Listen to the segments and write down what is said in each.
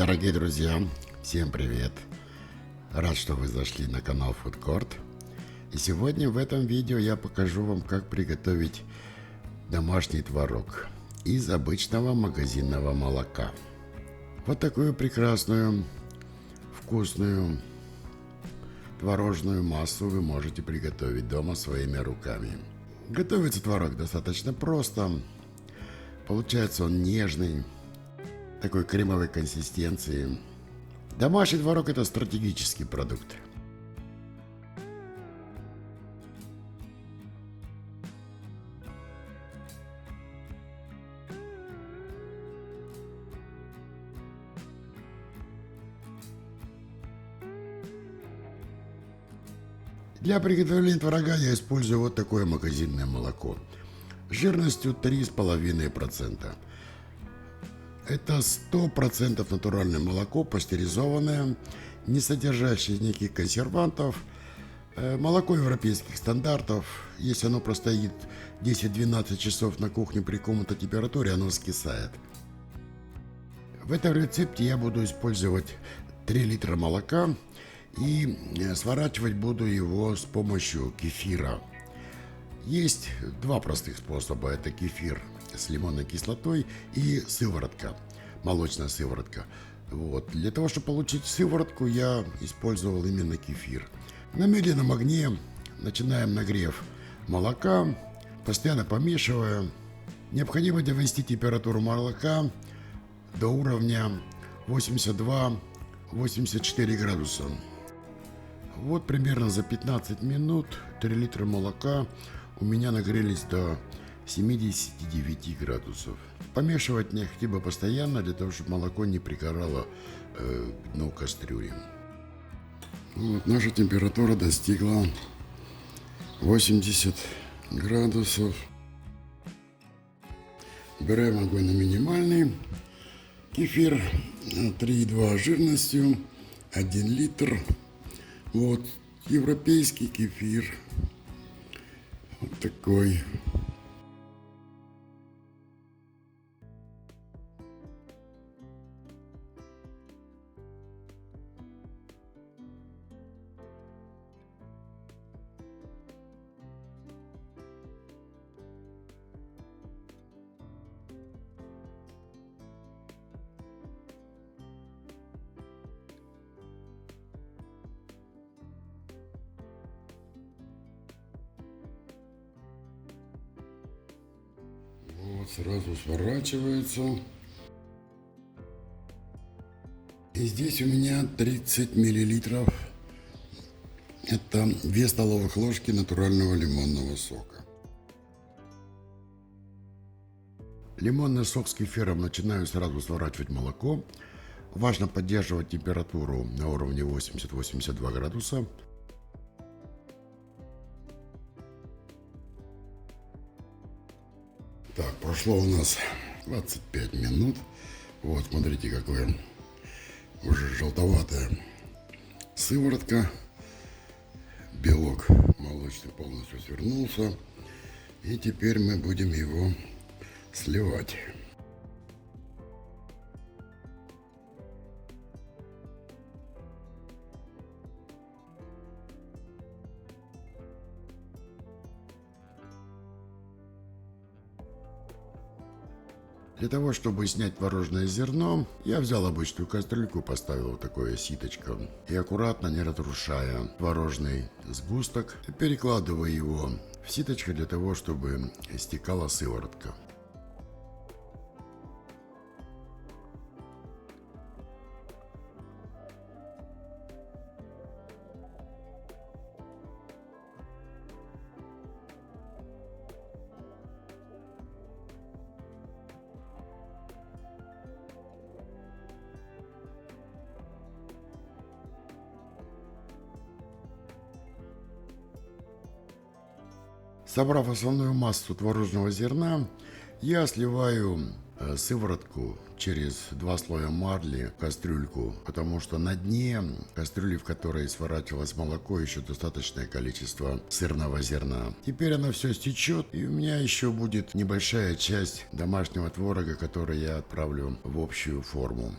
Дорогие друзья, всем привет! Рад, что вы зашли на канал Food Court. И сегодня в этом видео я покажу вам, как приготовить домашний творог из обычного магазинного молока. Вот такую прекрасную, вкусную творожную массу вы можете приготовить дома своими руками. Готовится творог достаточно просто. Получается он нежный, такой кремовой консистенции. Домашний творог – это стратегический продукт. Для приготовления творога я использую вот такое магазинное молоко жирностью 3,5%. Это 100% натуральное молоко, пастеризованное, не содержащее никаких консервантов. Молоко европейских стандартов. Если оно простоит 10-12 часов на кухне при комнатной температуре, оно скисает. В этом рецепте я буду использовать 3 литра молока и сворачивать буду его с помощью кефира. Есть два простых способа. Это кефир с лимонной кислотой и сыворотка, молочная сыворотка. Вот. Для того, чтобы получить сыворотку, я использовал именно кефир. На медленном огне начинаем нагрев молока, постоянно помешивая. Необходимо довести температуру молока до уровня 82-84 градуса. Вот примерно за 15 минут 3 литра молока у меня нагрелись до 79 градусов. Помешивать необходимо постоянно, для того, чтобы молоко не пригорало к дну кастрюли. Вот, наша температура достигла 80 градусов. Берем огонь на минимальный. Кефир 3,2 жирностью, 1 литр. Вот, европейский кефир. Вот такой. Вот, сразу сворачивается. И здесь у меня 30 миллилитров. Это 2 столовых ложки натурального лимонного сока. Лимонный сок с кефиром начинаю сразу сворачивать молоко. Важно поддерживать температуру на уровне 80-82 градуса. Так, прошло у нас 25 минут. Вот, смотрите, какое уже желтоватая сыворотка. Белок молочный полностью свернулся. И теперь мы будем его сливать. Для того, чтобы снять творожное зерно, я взял обычную кастрюльку, поставил вот такое ситочко и аккуратно, не разрушая творожный сгусток, перекладываю его в ситочко для того, чтобы стекала сыворотка. Собрав основную массу творожного зерна, я сливаю сыворотку через 2 слоя марли в кастрюльку, потому что на дне кастрюли, в которой сворачивалось молоко, еще достаточное количество сырного зерна. Теперь оно все стечет, и у меня еще будет небольшая часть домашнего творога, который я отправлю в общую форму.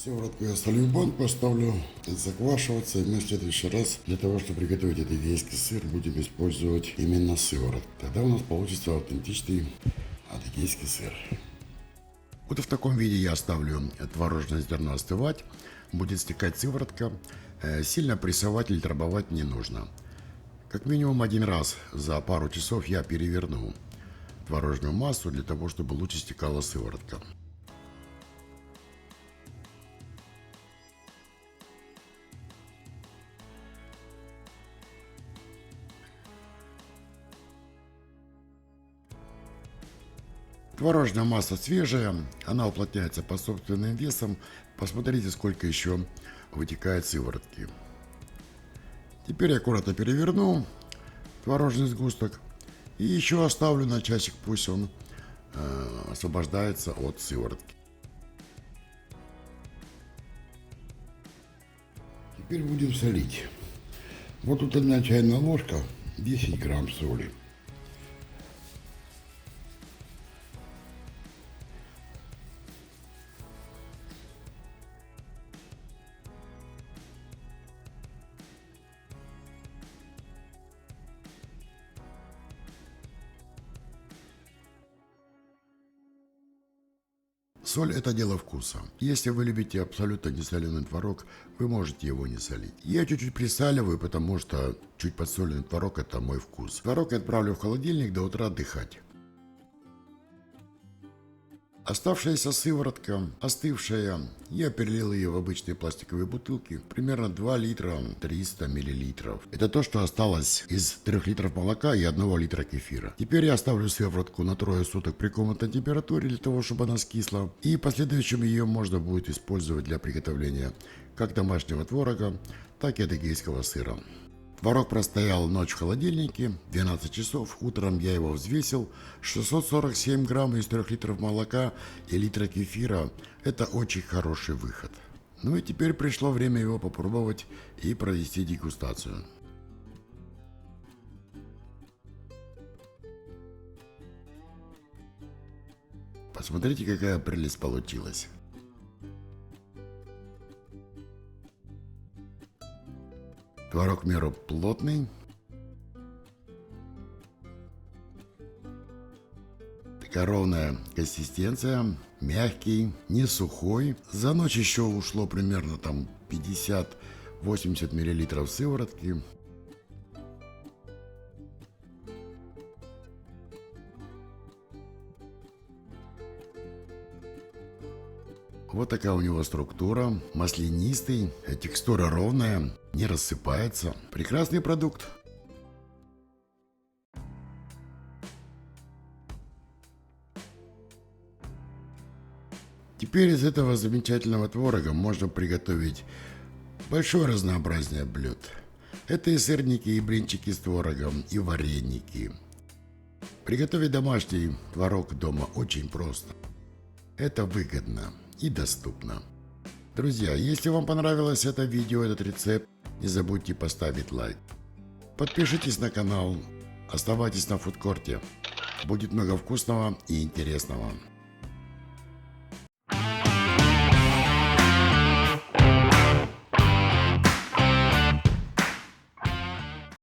Сыворотку я солью в банку, оставлю заквашиваться. И мы в следующий раз для того, чтобы приготовить адыгейский сыр, будем использовать именно сыворотку. Тогда у нас получится аутентичный адыгейский сыр. Вот в таком виде я оставлю творожное зерно остывать. Будет стекать сыворотка. Сильно прессовать или трамбовать не нужно. Как минимум один раз за пару часов я переверну творожную массу для того, чтобы лучше стекала сыворотка. Творожная масса свежая, она уплотняется по собственным весам. Посмотрите, сколько еще вытекает сыворотки. Теперь я аккуратно переверну творожный сгусток и еще оставлю на часик, пусть он освобождается от сыворотки. Теперь будем солить. Вот тут 1 чайная ложка, 10 грамм соли. Соль – это дело вкуса. Если вы любите абсолютно несоленый творог, вы можете его не солить. Я чуть-чуть присаливаю, потому что чуть подсоленный творог – это мой вкус. Творог я отправлю в холодильник до утра отдыхать. Оставшаяся сыворотка, остывшая, я перелил ее в обычные пластиковые бутылки, примерно 2 литра 300 миллилитров. Это то, что осталось из 3 литров молока и 1 литра кефира. Теперь я оставлю сыворотку на 3 суток при комнатной температуре для того, чтобы она скисла. И в последующем ее можно будет использовать для приготовления как домашнего творога, так и адыгейского сыра. Творог простоял ночь в холодильнике, 12 часов. Утром я его взвесил. 647 грамм из 3 литров молока и литра кефира. Это очень хороший выход. Ну и теперь пришло время его попробовать и провести дегустацию. Посмотрите, какая прелесть получилась. Творог в меру плотный. Такая ровная консистенция, мягкий, не сухой. За ночь еще ушло примерно там 50-80 миллилитров сыворотки. Вот такая у него структура, маслянистый, текстура ровная, не рассыпается. Прекрасный продукт. Теперь из этого замечательного творога можно приготовить большое разнообразие блюд. Это и сырники, и блинчики с творогом, и вареники. Приготовить домашний творог дома очень просто. Это выгодно и доступно. Друзья, если вам понравилось это видео, этот рецепт, не забудьте поставить лайк. Подпишитесь на канал, оставайтесь на фудкорте. Будет много вкусного и интересного.